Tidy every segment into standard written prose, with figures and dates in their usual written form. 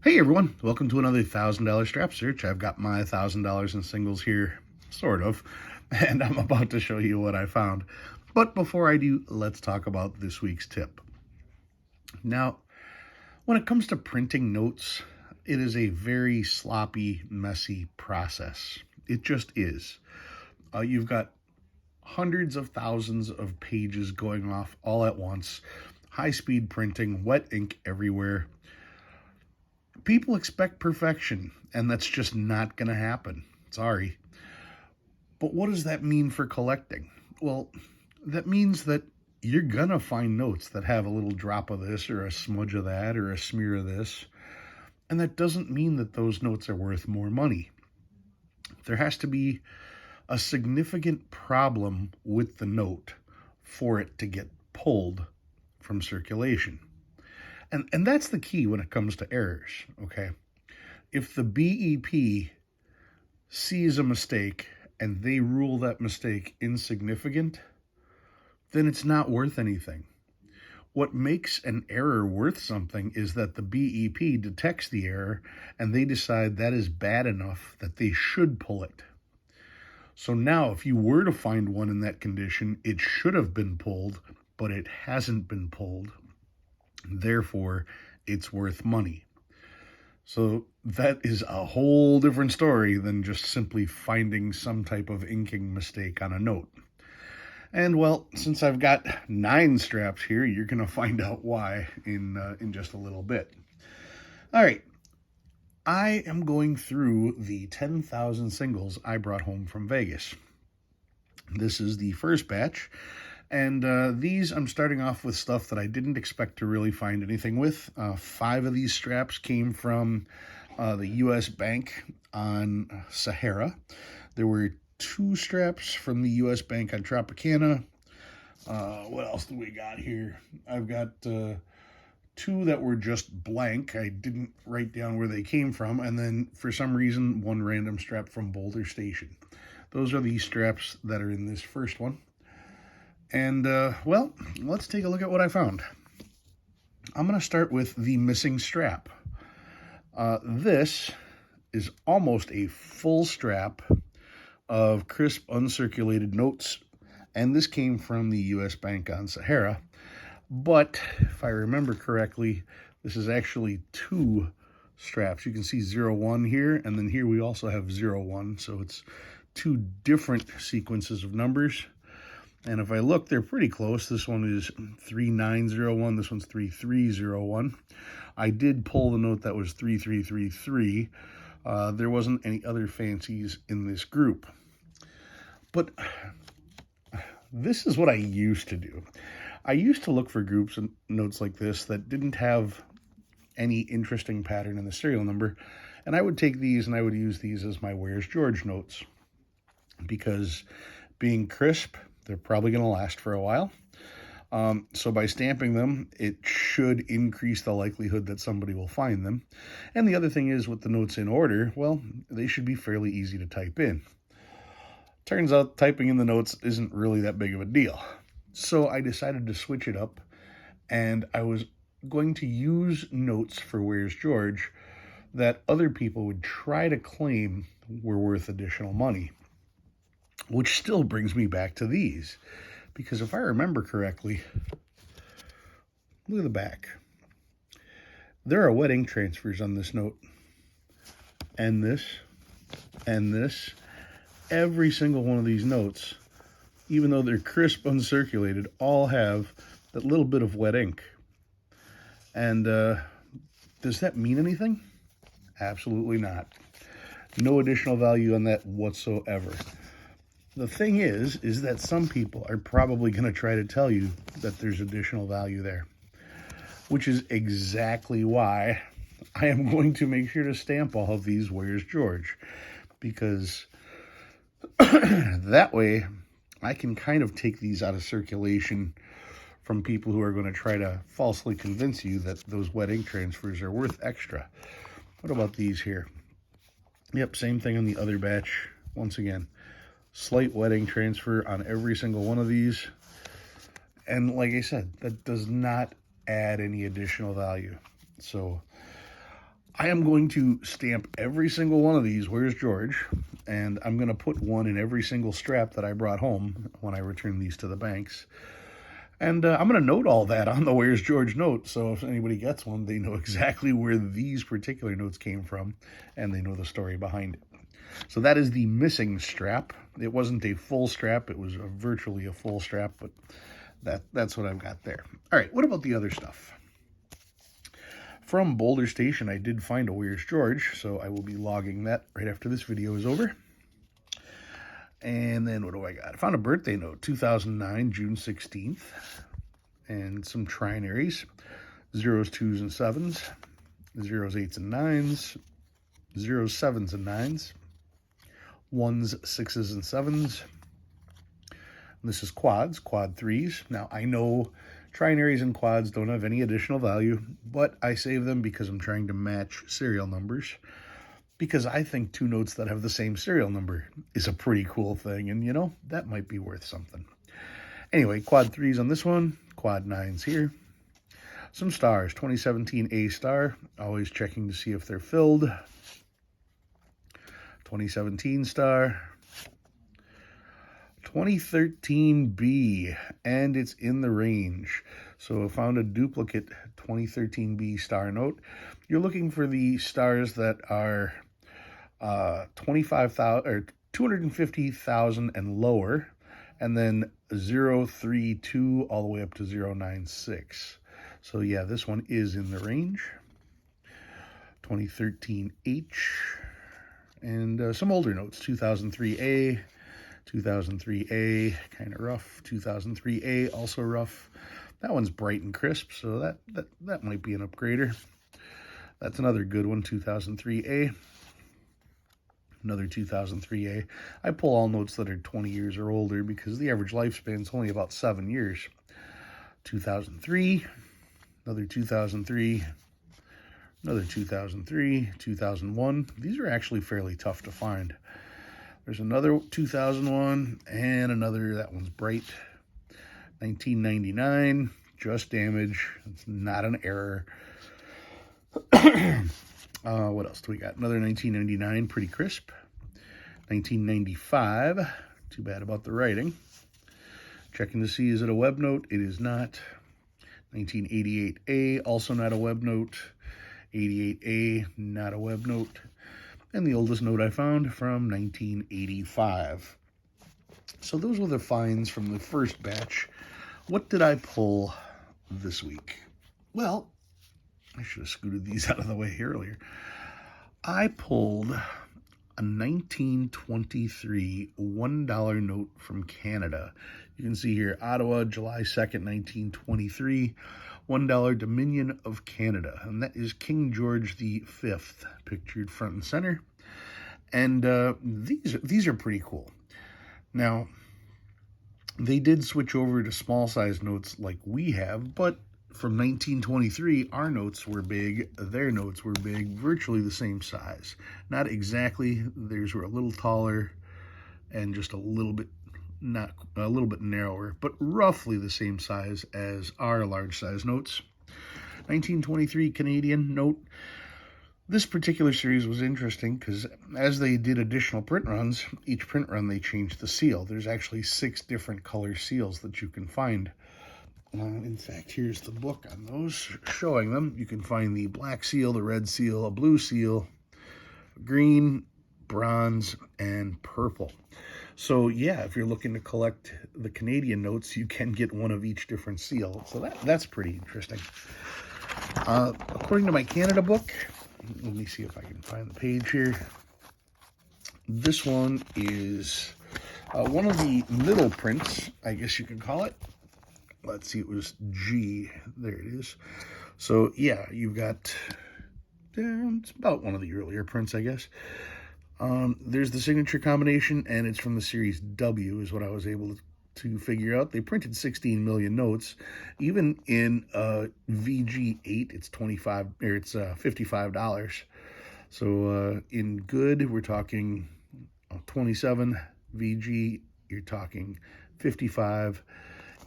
Hey everyone, welcome to another $1,000 strap search. I've got my $1,000 in singles here, sort of, and I'm about to show you what I found. But before I do, let's talk about this week's tip. Now, when it comes to printing notes, it is a very sloppy, messy process. It just is. You've got hundreds of thousands of pages going off all at once, high-speed printing, wet ink everywhere. People expect perfection, and that's just not going to happen. Sorry. But what does that mean for collecting? Well, that means that you're going to find notes that have a little drop of this or a smudge of that or a smear of this. And that doesn't mean that those notes are worth more money. There has to be a significant problem with the note for it to get pulled from circulation. And that's the key when it comes to errors, okay? If the BEP sees a mistake and they rule that mistake insignificant, then it's not worth anything. What makes an error worth something is that the BEP detects the error and they decide that is bad enough that they should pull it. So now if you were to find one in that condition, it should have been pulled, but it hasn't been pulled. Therefore, it's worth money. So that is a whole different story than just simply finding some type of inking mistake on a note. And well, since I've got 9 straps here, you're going to find out why in just a little bit. All right, I am going through the 10,000 singles I brought home from Vegas. This is the first batch. And these, I'm starting off with stuff that I didn't expect to really find anything with. 5 of these straps came from the U.S. Bank on Sahara. There were 2 straps from the U.S. Bank on Tropicana. What else do we got here? I've got 2 that were just blank. I didn't write down where they came from. And then, for some reason, 1 random strap from Boulder Station. Those are the straps that are in this first one. And, well, let's take a look at what I found. I'm going to start with the missing strap. This is almost a full strap of crisp, uncirculated notes, and this came from the U.S. Bank on Sahara. But, if I remember correctly, this is actually 2 straps. You can see 01 here, and then here we also have 01, so it's 2 different sequences of numbers. And if I look, they're pretty close. This one is 3901. This one's 3301. I did pull the note that was 3333. There wasn't any other fancies in this group. But this is what I used to do. I used to look for groups and notes like this that didn't have any interesting pattern in the serial number. And I would take these and I would use these as my Where's George notes. Because being crisp, they're probably going to last for a while. So by stamping them, it should increase the likelihood that somebody will find them. And the other thing is, with the notes in order, well, they should be fairly easy to type in. Turns out typing in the notes isn't really that big of a deal. So I decided to switch it up, and I was going to use notes for Where's George that other people would try to claim were worth additional money. Which still brings me back to these. Because if I remember correctly, look at the back. There are wet ink transfers on this note. And this. And this. Every single one of these notes, even though they're crisp, uncirculated, all have that little bit of wet ink. And does that mean anything? Absolutely not. No additional value on that whatsoever. The thing is that some people are probably going to try to tell you that there's additional value there, which is exactly why I am going to make sure to stamp all of these Where's George, because that way I can kind of take these out of circulation from people who are going to try to falsely convince you that those wet ink transfers are worth extra. What about these here? Yep, same thing on the other batch. Once again, slight wet ink transfer on every single one of these. And like I said, that does not add any additional value. So I am going to stamp every single one of these, "Where's George?" And I'm going to put one in every single strap that I brought home when I return these to the banks. And I'm going to note all that on the "Where's George" note, so if anybody gets one, they know exactly where these particular notes came from, and they know the story behind it. So that is the missing strap. It wasn't a full strap, it was virtually a full strap, but that's what I've got there. All right, what about the other stuff? From Boulder Station, I did find a "Where's George," so I will be logging that right after this video is over. And then what do I got? I found a birthday note, 2009, June 16th, and some trinaries, 0s, 2s, and 7s, 0s, 8s, and 9s, 0s, 7s, and 9s, 1s, 6s, and 7s. And this is quads, quad 3s. Now, I know trinaries and quads don't have any additional value, but I save them because I'm trying to match serial numbers, because I think two notes that have the same serial number is a pretty cool thing, and you know, that might be worth something. Anyway, quad 3s on this one, quad 9s here. Some stars, 2017 A star, always checking to see if they're filled. 2017 star. 2013 B, and it's in the range. So I found a duplicate 2013 B star note. You're looking for the stars that are 25,000 or 250,000 and lower, and then 032 all the way up to 096. So yeah, this one is in the range. 2013 H, and some older notes, 2003A, 2003A, kind of rough. 2003A, also rough. That one's bright and crisp, so that might be an upgrader. That's another good one, 2003A. Another 2003A. I pull all notes that are 20 years or older because the average lifespan is only about 7 years. 2003, another 2003, another 2003, 2001. These are actually fairly tough to find. There's another 2001 and another, that one's bright. 1999, just damage. It's not an error. What else do we got? Another 1999, pretty crisp. 1995, too bad about the writing. Checking to see, is it a web note? It is not. 1988A, also not a web note. 88A, not a web note. And the oldest note I found from 1985. So those were the finds from the first batch. What did I pull this week? Well, I should have scooted these out of the way earlier. I pulled a 1923 $1 note from Canada. You can see here, Ottawa, July 2nd, 1923, $1 Dominion of Canada. And that is King George V, pictured front and center. And these are pretty cool. Now, they did switch over to small size notes like we have, but from 1923, our notes were big, their notes were big, virtually the same size. Not exactly, theirs were a little taller and just a little bit narrower, but roughly the same size as our large size notes. 1923 Canadian note. This particular series was interesting because as they did additional print runs, each print run they changed the seal. There's actually 6 different color seals that you can find. In fact, here's the book on those showing them. You can find the black seal, the red seal, a blue seal, green, bronze, and purple. So yeah, if you're looking to collect the Canadian notes, you can get one of each different seal. So that's pretty interesting. According to my Canada book, let me see if I can find the page here. This one is one of the middle prints, I guess you could call it. Let's see, it was G. There it is. So yeah, you've got, it's about one of the earlier prints, I guess. There's the signature combination, and it's from the series W, is what I was able to figure out. They printed 16 million notes. Even in VG8, it's $55. So in good, we're talking 27. VG, you're talking 55.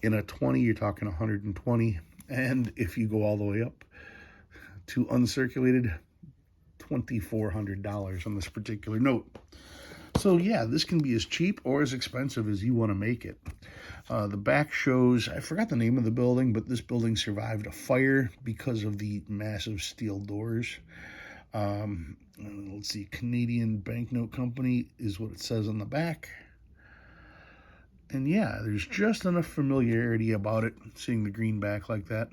In a 20, you're talking 120. And if you go all the way up to uncirculated, $2,400 on this particular note. So yeah, this can be as cheap or as expensive as you want to make it. The back shows, I forgot the name of the building, but this building survived a fire because of the massive steel doors. Let's see, Canadian Banknote Company is what it says on the back. And yeah, there's just enough familiarity about it, seeing the green back like that,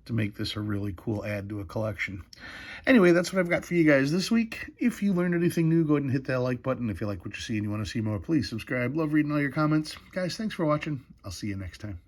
to make this a really cool add to a collection. Anyway, that's what I've got for you guys this week. If you learned anything new, go ahead and hit that like button. If you like what you see and you want to see more, please subscribe. Love reading all your comments. Guys, thanks for watching. I'll see you next time.